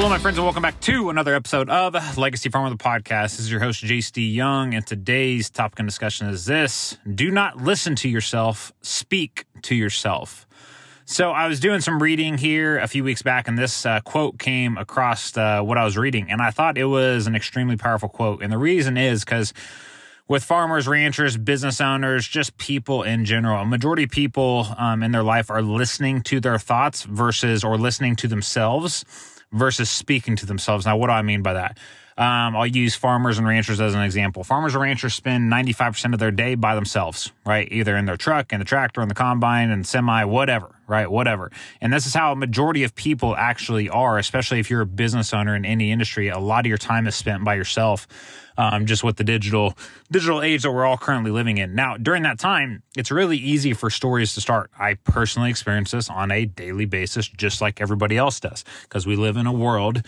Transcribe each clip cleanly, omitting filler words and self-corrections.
Hello, my friends, and welcome back to another episode of Legacy Farmer, the podcast. This is your host, J.C. Young, and today's topic and discussion is this: do not listen to yourself, speak to yourself. So I was doing some reading here a few weeks back, and this quote came across what I was reading, and I thought it was an extremely powerful quote. And the reason is because with farmers, ranchers, business owners, just people in general, a majority of people in their life are listening to their thoughts or listening to themselves versus speaking to themselves. Now, what do I mean by that? I'll use farmers and ranchers as an example. Farmers and ranchers spend 95% of their day by themselves, right? Either in their truck, in the tractor, in the combine, and semi, whatever, right? Whatever. And this is how a majority of people actually are, especially if you're a business owner in any industry. A lot of your time is spent by yourself, just with the digital age that we're all currently living in. Now, during that time, it's really easy for stories to start. I personally experience this on a daily basis, just like everybody else does, because we live in a world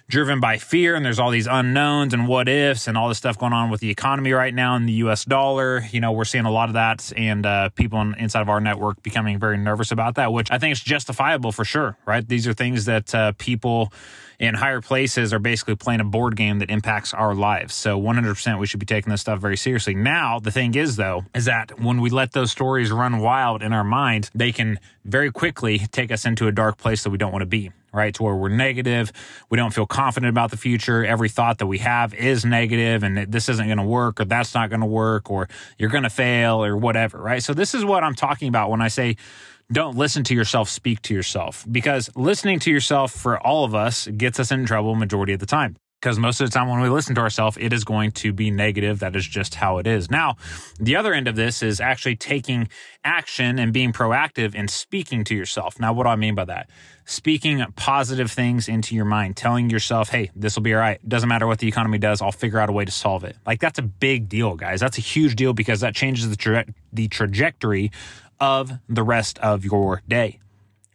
driven by fear, and there's all these unknowns and what ifs and all this stuff going on with the economy right now and the U.S. dollar. You know, we're seeing a lot of that, and people inside of our network becoming very nervous about that, which I think is justifiable for sure, right? These are things that people in higher places are basically playing a board game that impacts our lives. So 100% we should be taking this stuff very seriously. Now, the thing is, though, is that when we let those stories run wild in our mind, they can very quickly take us into a dark place that we don't want to be, right? To where we're negative. We don't feel confident about the future. Every thought that we have is negative, and this isn't going to work, or that's not going to work, or you're going to fail, or whatever, right? So this is what I'm talking about when I say don't listen to yourself, speak to yourself, because listening to yourself for all of us gets us in trouble majority of the time. Because most of the time when we listen to ourselves, it is going to be negative. That is just how it is. Now, the other end of this is actually taking action and being proactive and speaking to yourself. Now, what do I mean by that? Speaking positive things into your mind, telling yourself, hey, this will be all right. Doesn't matter what the economy does. I'll figure out a way to solve it. Like, that's a big deal, guys. That's a huge deal, because that changes the trajectory of the rest of your day,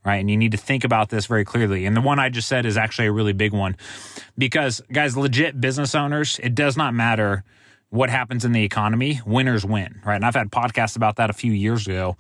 right? And you need to think about this very clearly. And the one I just said is actually a really big one, because, guys, legit business owners, it does not matter what happens in the economy. Winners win, right? And I've had podcasts about that a few years ago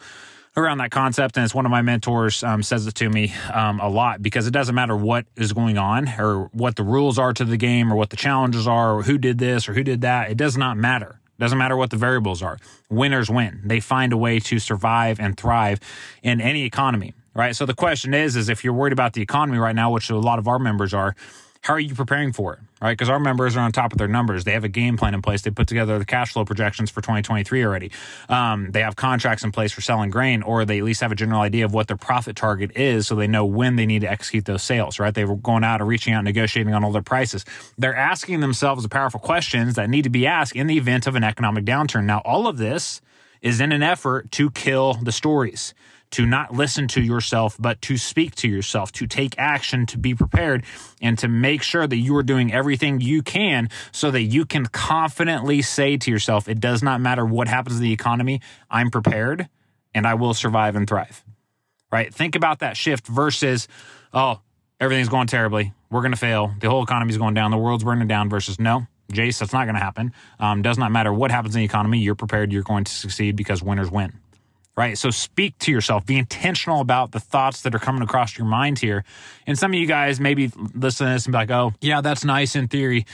around that concept, and it's one of my mentors says it to me a lot, because it doesn't matter what is going on or what the rules are to the game or what the challenges are or who did this or who did that. It does not matter. Doesn't matter what the variables are. Winners win. They find a way to survive and thrive in any economy, right? So the question is if you're worried about the economy right now, which a lot of our members are, how are you preparing for it, right? Because our members are on top of their numbers. They have a game plan in place. They put together the cash flow projections for 2023 already. They have contracts in place for selling grain, or they at least have a general idea of what their profit target is, so they know when they need to execute those sales, right? They were going out and reaching out, negotiating on all their prices. They're asking themselves the powerful questions that need to be asked in the event of an economic downturn. Now, all of this is in an effort to kill the stories, to not listen to yourself, but to speak to yourself, to take action, to be prepared, and to make sure that you are doing everything you can so that you can confidently say to yourself, it does not matter what happens to the economy, I'm prepared and I will survive and thrive, right? Think about that shift versus, oh, everything's going terribly, we're going to fail, the whole economy is going down, the world's burning down, versus no, Jace, that's not going to happen. Does not matter what happens in the economy, you're prepared, you're going to succeed, because winners win. Right? So speak to yourself. Be intentional about the thoughts that are coming across your mind here. And some of you guys maybe listen to this and be like, oh, yeah, that's nice in theory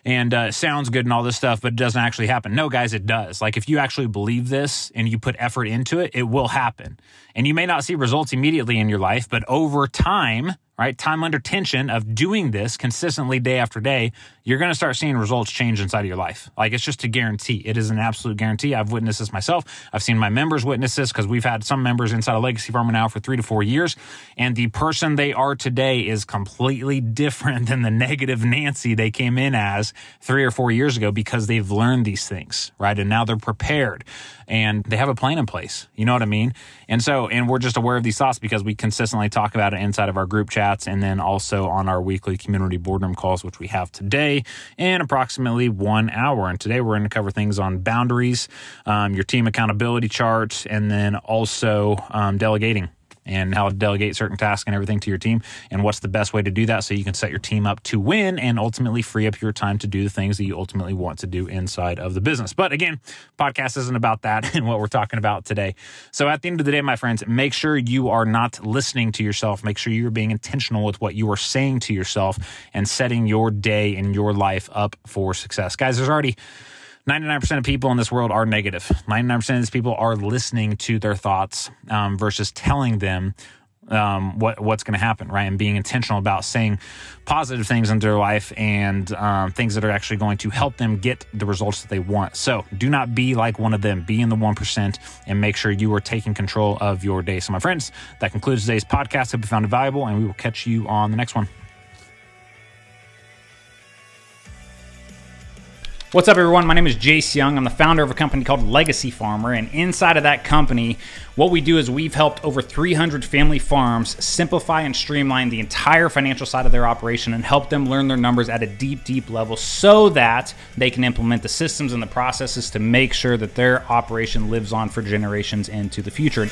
and sounds good and all this stuff, but it doesn't actually happen. No, guys, it does. Like, if you actually believe this and you put effort into it, it will happen. And you may not see results immediately in your life, but over time, right, time under tension of doing this consistently day after day, you're going to start seeing results change inside of your life. Like, it's just a guarantee. It is an absolute guarantee. I've witnessed this myself. I've seen my members witness this, because we've had some members inside of Legacy Farmer now for 3 to 4 years, and the person they are today is completely different than the negative Nancy they came in as 3 or 4 years ago, because they've learned these things, right? And now they're prepared and they have a plan in place. You know what I mean? And we're just aware of these thoughts because we consistently talk about it inside of our group chats, and then also on our weekly community boardroom calls, which we have today in approximately 1 hour. And today we're going to cover things on boundaries, your team accountability chart, and then also delegating. and how to delegate certain tasks and everything to your team, and what's the best way to do that so you can set your team up to win and ultimately free up your time to do the things that you ultimately want to do inside of the business. But again, podcast isn't about that and what we're talking about today. So at the end of the day, my friends, make sure you are not listening to yourself. Make sure you're being intentional with what you are saying to yourself and setting your day and your life up for success. Guys, there's already 99% of people in this world are negative. 99% of these people are listening to their thoughts versus telling them what's going to happen, right? And being intentional about saying positive things into their life and things that are actually going to help them get the results that they want. So do not be like one of them. Be in the 1% and make sure you are taking control of your day. So my friends, that concludes today's podcast. Hope you found it valuable, and we will catch you on the next one. What's up, everyone? My name is Jace Young. I'm the founder of a company called Legacy Farmer, and inside of that company, what we do is we've helped over 300 family farms simplify and streamline the entire financial side of their operation and help them learn their numbers at a deep level so that they can implement the systems and the processes to make sure that their operation lives on for generations into the future.